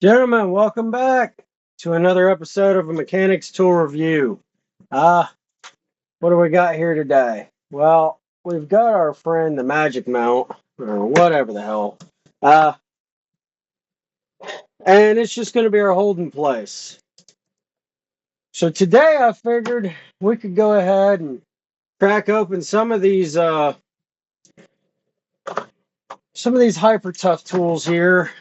Gentlemen, welcome back to another episode of a Mechanics Tool Review. What do we got here today? Well, we've got our friend the Magic Mount, or whatever the hell. Uh, and it's just going to be our holding place. So today I figured we could go ahead and crack open some of these hyper tough tools here.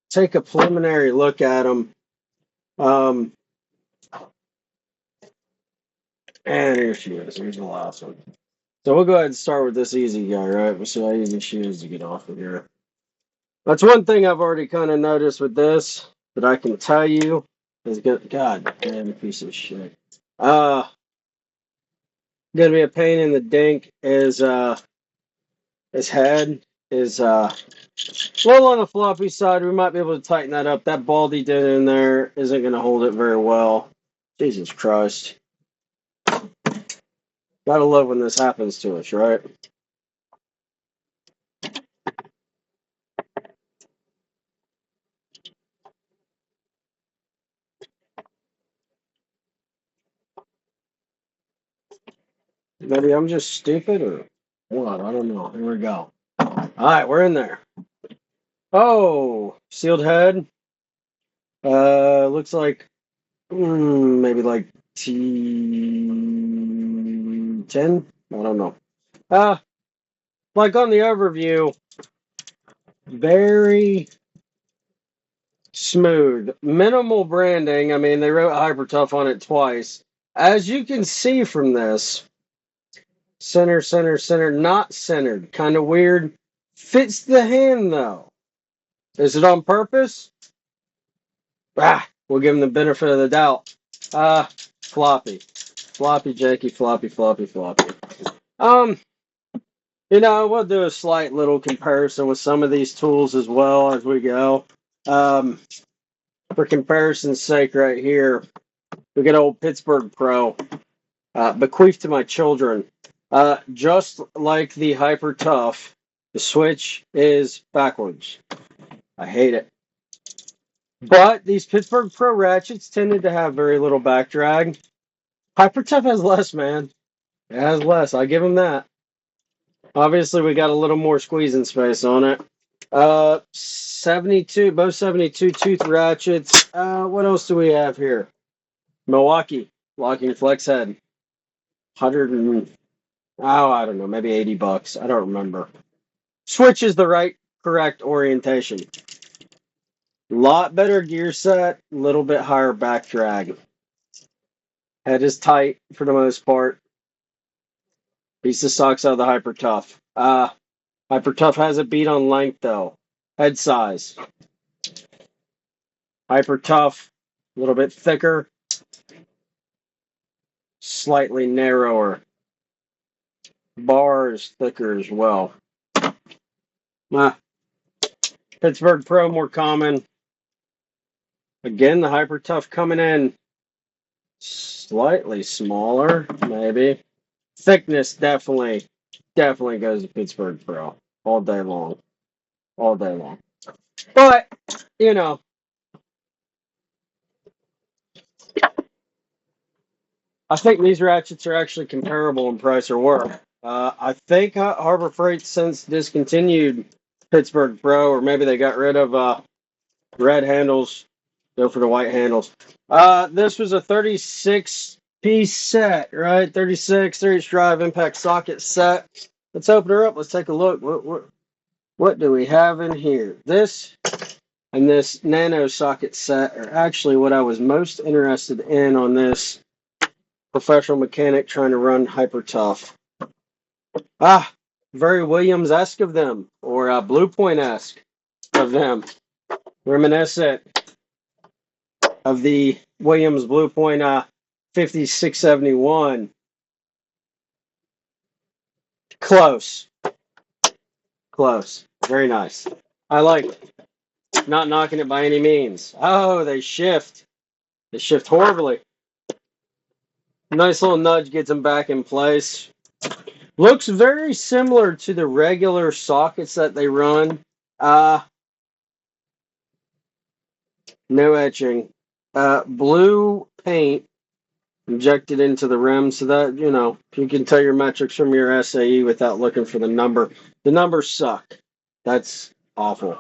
Take a preliminary look at them. And here she is. Here's the last one. So we'll go ahead and start with this easy guy, right? We'll see how easy she is to get off of here. That's one thing I've already kind of noticed with this that I can tell you is good. God damn piece of shit. Uh, gonna be a pain in the dink is his head is a little on the floppy side. We might be able to tighten that up. That baldy dent in there isn't gonna hold it very well. Jesus Christ. Gotta love when this happens to us, right? Maybe I'm just stupid or what? I don't know. Here we go. All right, we're in there. Oh, sealed head. Looks like maybe like T10. I don't know. Like on the overview, very smooth, minimal branding. I mean, they wrote Hyper Tough on it twice. As you can see from this, center, center, center, not centered. Kind of weird. Fits the hand though. Is it on purpose? We'll give him the benefit of the doubt. Floppy. Floppy, Jakey, floppy, floppy, floppy. Um, we'll do a slight little comparison with some of these tools as well as we go. For comparison's sake, right here, we get old Pittsburgh Pro, bequeathed to my children. Just like the Hyper Tough, the switch is backwards. I hate it. But these Pittsburgh Pro ratchets tended to have very little back drag. Hyper Tough has less, man. It has less. I give them that. Obviously, we got a little more squeezing space on it. 72, both 72 tooth ratchets. What else do we have here? Milwaukee locking flex head. 100 and, I don't know, maybe $80. I don't remember. Switch is the correct orientation. Lot better gear set, little bit higher back drag. Head is tight for the most part. Piece of socks out of the Hyper Tough. Hyper Tough has a beat on length though. Head size. Hyper Tough, a little bit thicker, slightly narrower. Bar is thicker as well. Pittsburgh Pro more common. Again, the Hyper Tough coming in slightly smaller, maybe. Thickness definitely goes to Pittsburgh Pro all day long. All day long. But, I think these ratchets are actually comparable in price or work. I think Harbor Freight since discontinued Pittsburgh Pro, or maybe they got rid of red handles, go for the white handles. This was a 36-piece set, right? 36, 3-inch drive impact socket set. Let's open her up. Let's take a look. What do we have in here? This and this Nano socket set are actually what I was most interested in on this professional mechanic trying to run Hyper Tough. Very Williams-esque of them, or Blue Point-esque of them. Reminiscent of the Williams Blue Point 5671. Close. Very nice. I like it. Not knocking it by any means. Oh, they shift. They shift horribly. Nice little nudge gets them back in place. Looks very similar to the regular sockets that they run. No etching. Blue paint injected into the rim so that, you can tell your metrics from your SAE without looking for the number. The numbers suck. That's awful.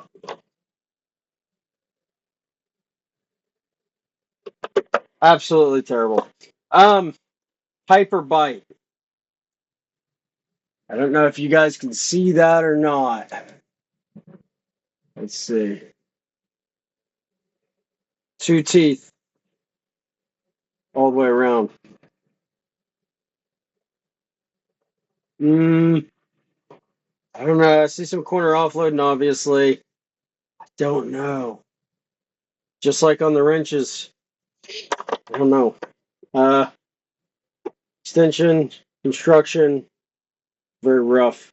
Absolutely terrible. Um, Hyper Bite. I don't know if you guys can see that or not. Let's see. Two teeth all the way around. I don't know. I see some corner offloading, obviously. I don't know. Just like on the wrenches. I don't know. Uh, Extension, construction, very rough.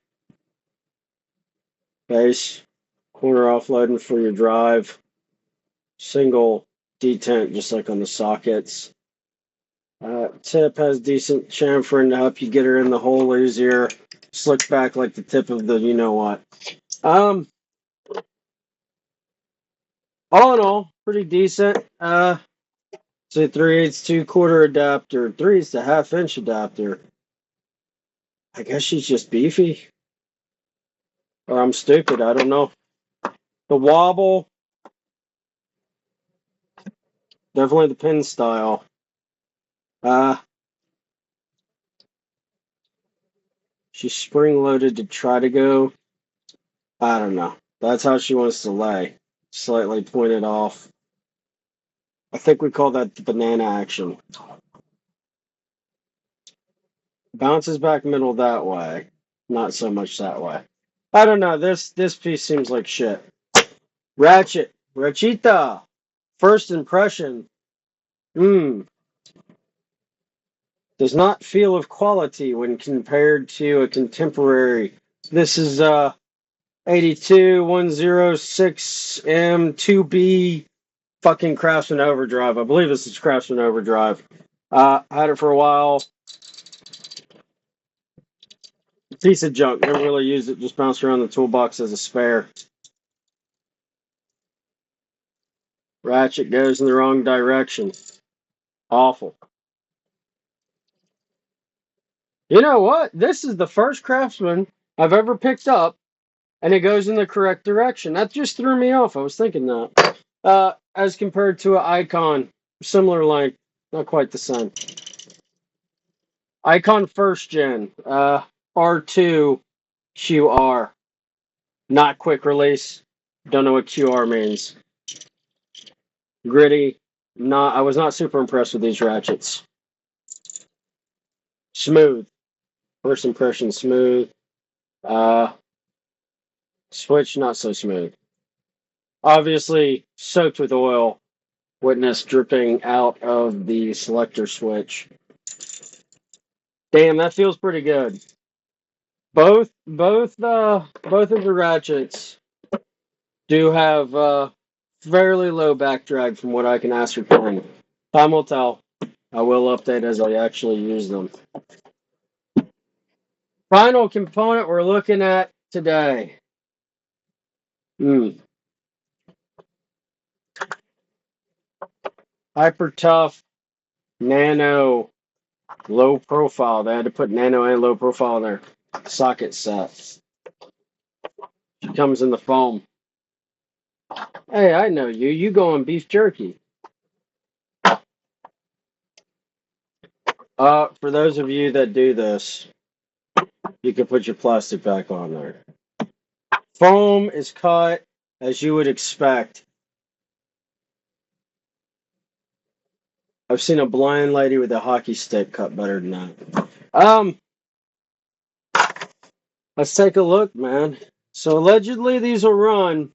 Base, corner offloading for your drive. Single detent, just like on the sockets. Tip has decent chamfering to help you get her in the hole easier. Slick back like the tip of the you know what. Um, all in all, pretty decent. Say 3/8 2/4 adapter, 3/8 to 1/2 inch adapter. I guess she's just beefy, or I'm stupid. I don't know. The wobble, definitely the pin style. Uh, she's spring loaded to try to go. I don't know. That's how she wants to lay. Slightly pointed off. I think we call that the banana action. Bounces back middle that way. Not so much that way. I don't know. This piece seems like shit. Ratchet. Ratchita. First impression. Does not feel of quality when compared to a contemporary. This is 82106M2B fucking Craftsman Overdrive. I believe this is Craftsman Overdrive. Had it for a while. Piece of junk. Never really used it. Just bounced around the toolbox as a spare. Ratchet goes in the wrong direction. Awful. You know what? This is the first Craftsman I've ever picked up, and it goes in the correct direction. That just threw me off. I was thinking that. As compared to an Icon, similar length, not quite the same. Icon first gen, R2 QR, not quick release. Don't know what QR means. Gritty. I was not super impressed with these ratchets. Smooth. First impression, smooth. Switch, not so smooth. Obviously soaked with oil. Witness dripping out of the selector switch. Damn, that feels pretty good. Both of the ratchets do have fairly low back drag from what I can ascertain. Time will tell. I will update as I actually use them. Final component we're looking at today. Hyper tough Nano low profile. They had to put Nano and low profile in their socket set. It comes in the foam. Hey, I know you. You go on beef jerky. For those of you that do this, you can put your plastic back on there. Foam is cut as you would expect. I've seen a blind lady with a hockey stick cut better than that. Let's take a look, man. So allegedly these will run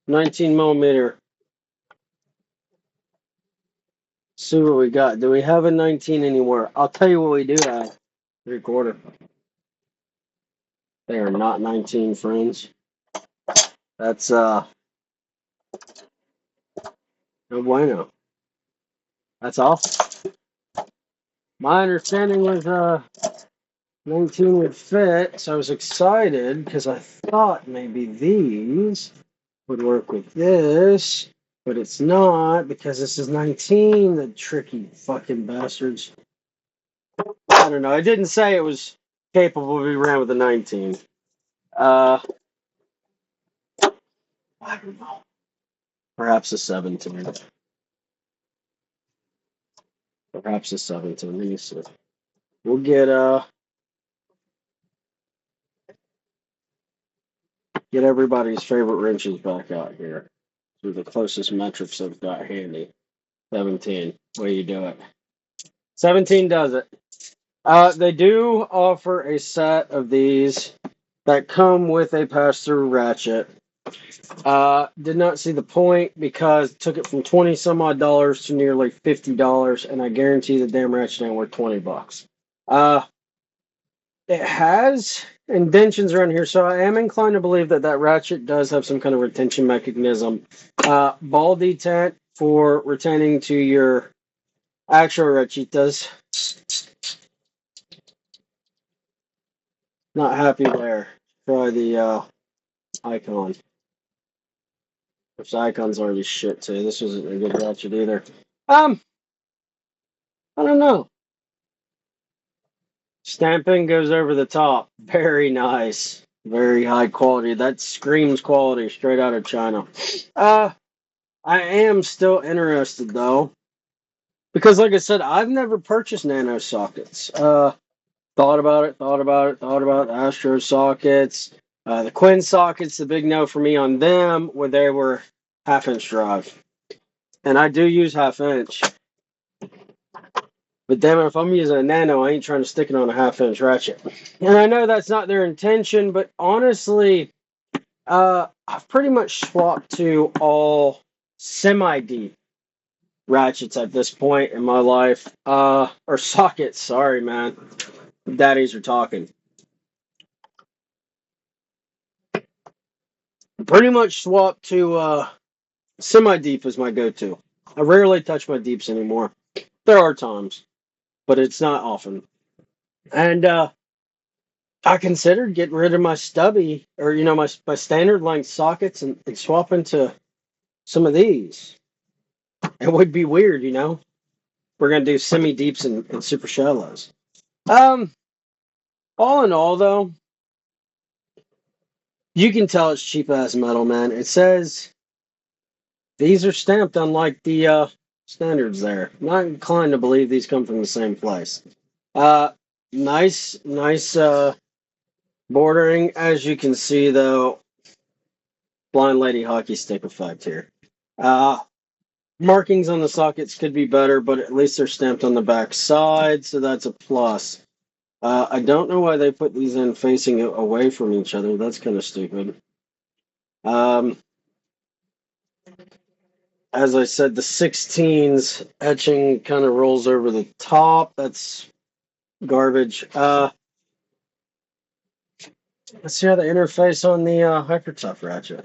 19 millimeter. See what we got. Do we have a 19 anywhere? I'll tell you what we do have. 3/4. They are not 19, friends. That's no bueno. That's awful. My understanding was 19 would fit, so I was excited because I thought maybe these would work with this. But it's not because this is 19, the tricky fucking bastards. I don't know. I didn't say it was capable to be ran with a 19. Uh, I don't know. Perhaps a 17. Perhaps a 17. Let me see. We'll get everybody's favorite wrenches back out here. Through the closest metrics I've got handy. 17. Way you do it. 17 does it. They do offer a set of these that come with a pass-through ratchet. Did not see the point because it took it from 20 some odd dollars to nearly $50, and I guarantee the damn ratchet ain't worth $20. Uh, it has indentions around here, so I am inclined to believe that that ratchet does have some kind of retention mechanism. Ball detent for retaining to your actual ratchetas. Not happy there. Try the icon. Which the icon's already shit too. This wasn't a good ratchet either. I don't know. Stamping goes over the top. Very nice. Very high quality. That screams quality straight out of China. I am still interested though. Because like I said, I've never purchased Nano sockets. Thought about it, thought about the Astro sockets. The Quinn sockets, the big no for me on them, where they were half-inch drive. And I do use half-inch. But damn it, if I'm using a Nano, I ain't trying to stick it on a half-inch ratchet. And I know that's not their intention, but honestly, I've pretty much swapped to all semi-deep ratchets at this point in my life. Or sockets, sorry, man. Daddies are talking. Pretty much swapped to semi-deep as my go-to. I rarely touch my deeps anymore. There are times, but it's not often. And I considered getting rid of my stubby, or my standard length sockets, and swapping to some of these. It would be weird, We're gonna do semi deeps and super shallows. Um, all in all, though, you can tell it's cheap ass metal, man. It says these are stamped unlike the standards. There, I'm not inclined to believe these come from the same place. Uh, nice bordering, as you can see, though. Blind lady hockey stick effect here. Uh, Markings on the sockets could be better, but at least they're stamped on the back side, so that's a plus. I don't know why they put these in facing away from each other. That's kind of stupid. Um, as I said, the 16's etching kind of rolls over the top. That's garbage. Let's see how the interface on the Hyper Tough ratchet.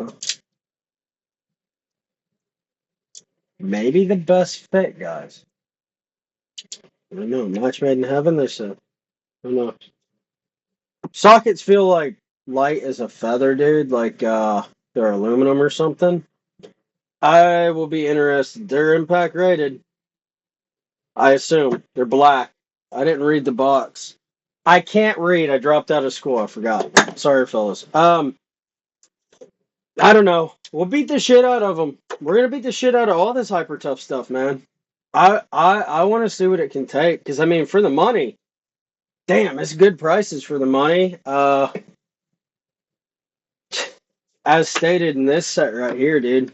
Maybe the best fit, guys. I don't know. Match made in heaven, they said. I don't know. Sockets feel like light as a feather, dude. Like they're aluminum or something. I will be interested. They're impact rated. I assume they're black. I didn't read the box. I can't read. I dropped out of school. I forgot. Sorry, fellas. I don't know. We'll beat the shit out of them. We're gonna beat the shit out of all this hyper tough stuff, man. I want to see what it can take because I mean, for the money, damn, it's good prices for the money. As stated in this set right here, dude,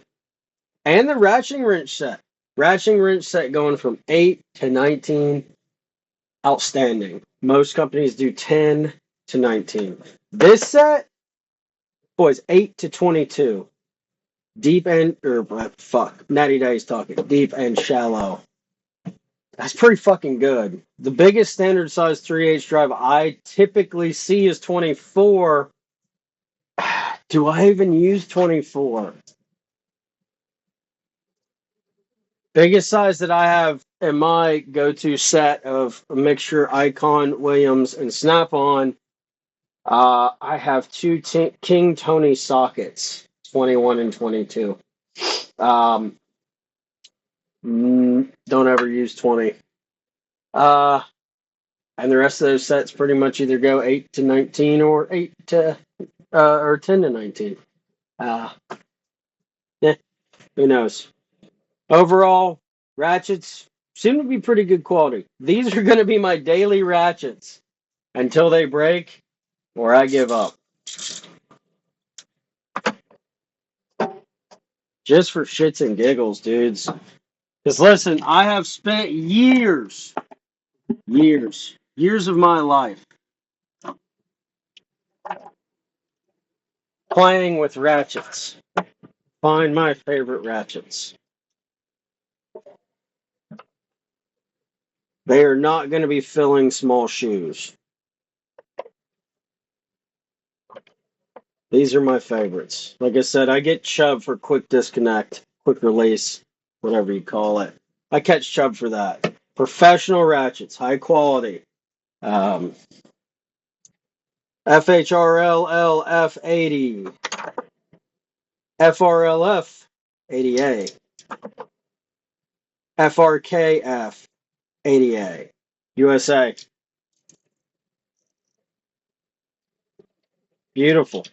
and the ratcheting wrench set. Ratcheting wrench set going from 8 to 19. Outstanding. Most companies do 10 to 19. This set, boys, 8 to 22. Deep and, or fuck, Natty Daddy's talking. Deep and shallow. That's pretty fucking good. The biggest standard size 3H drive I typically see is 24. Do I even use 24? Biggest size that I have in my go-to set of a mixture Icon, Williams, and Snap-on, I have two King Tony sockets, 21 and 22. Don't ever use 20. Uh, and the rest of those sets pretty much either go 8 to 19 or 8 to or 10 to 19. Uh, yeah, who knows? Overall, ratchets seem to be pretty good quality. These are going to be my daily ratchets until they break or I give up. Just for shits and giggles, dudes. Because listen, I have spent years of my life playing with ratchets. Find my favorite ratchets. They are not going to be filling small shoes. These are my favorites. Like I said, I get chubbed for quick disconnect, quick release, whatever you call it. I catch chub for that. Professional ratchets, high quality. Um, FHRLLF 80, FRLF 80A, FRKF 80A, USA. Beautiful.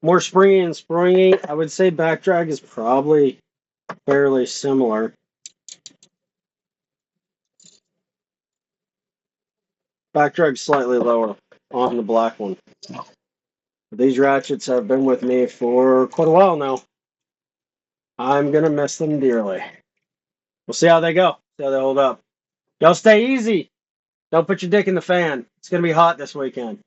More springy and springy. I would say back drag is probably fairly similar. Back drag slightly lower on the black one. These ratchets have been with me for quite a while now. I'm gonna miss them dearly. We'll see how they go. See how they hold up. Y'all stay easy. Don't put your dick in the fan. It's gonna be hot this weekend.